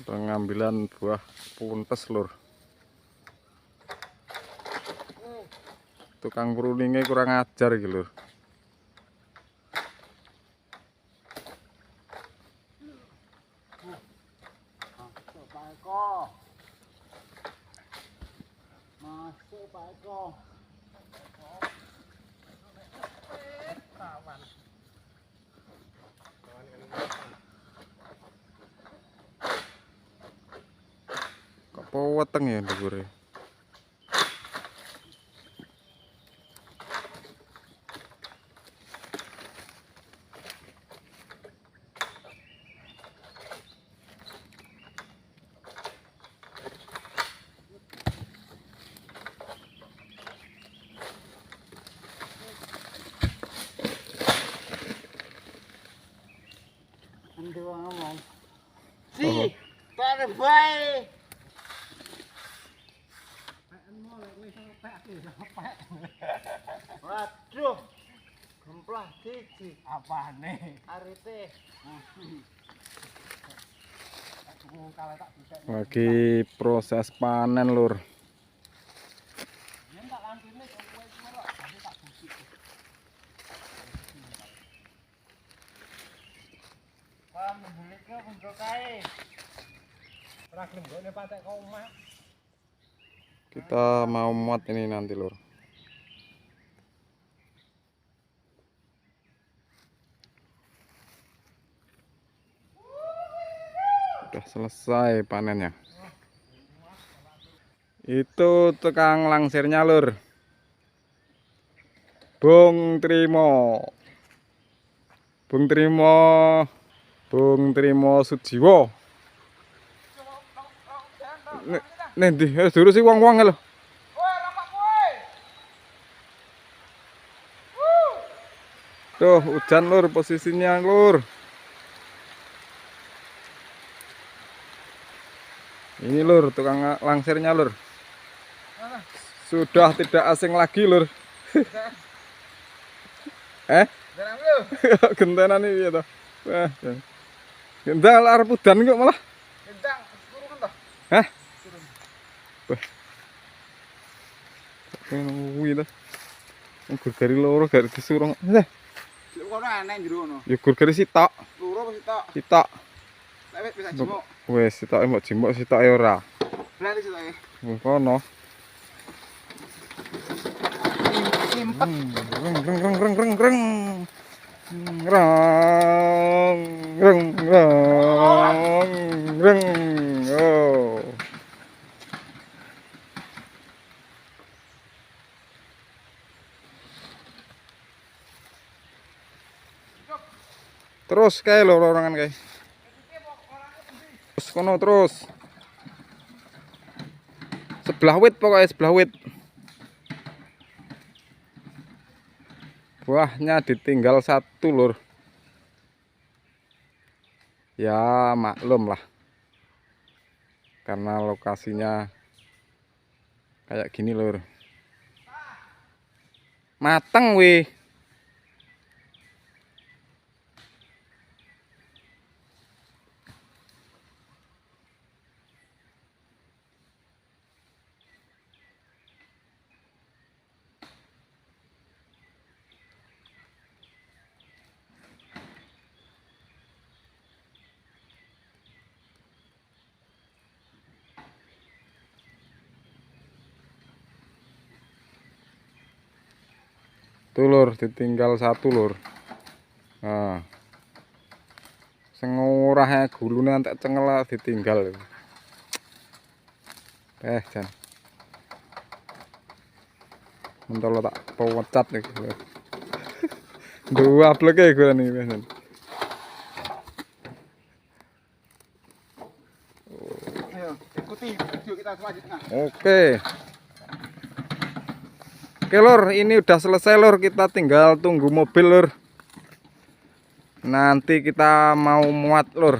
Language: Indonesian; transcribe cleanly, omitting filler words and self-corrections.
Pengambilan buah puntes lur. Tukang pruningnya kurang ajar gitu lur. Masuk Pak Eko. Kok poweteng ya ndukure. Ando ngomong. Si, terbaik. Waduh. Gemplah siji. Apane? Arite. Lagi proses panen lur. Kita mau muat ini nanti lur. Udah selesai panennya. Itu tukang langsirnya lur. Bung Trimo. Bung Trimo. Bung Trimo Sujiwo. Nanti dulu sih wong-wong lho. Tuh hujan lur posisinya lur. Ini lur tukang langsirnya lur. Sudah tidak asing lagi lur. Gentenan iki ya to. Wah. Gendang arep udan kok malah. Gendang kurungan toh? Hah? Wah. Kuwi to. Gur gari loro gari disurung. Lek kono aneh jero ngono. Ya gur gari sitok. Loro apa sitok? Sitok. Lek bisa jemuk. Wes sitoke mbok jembok sitoke ora. Berarti sitoke. Kono. Simpet. Reng reng reng reng reng reng. Reng reng reng reng. Oh. Terus kae lho orangan kae. Terus kono terus. Sebelah wit pokoknya sebelah wit. Buahnya ditinggal satu lur. Ya maklum lah. Karena lokasinya kayak gini lur. Mateng weh. Tuh lur, ditinggal satu lur. Nah. Sing ora gulune antek cengel ditinggal. Jan. Mentolo tak pewecat iki. Dua bleke gue nih, Jan. Ayo, ikuti video kita selanjutnya. Oke. Oke lur, ini udah selesai lur, kita tinggal tunggu mobil lur. Nanti kita mau muat lur.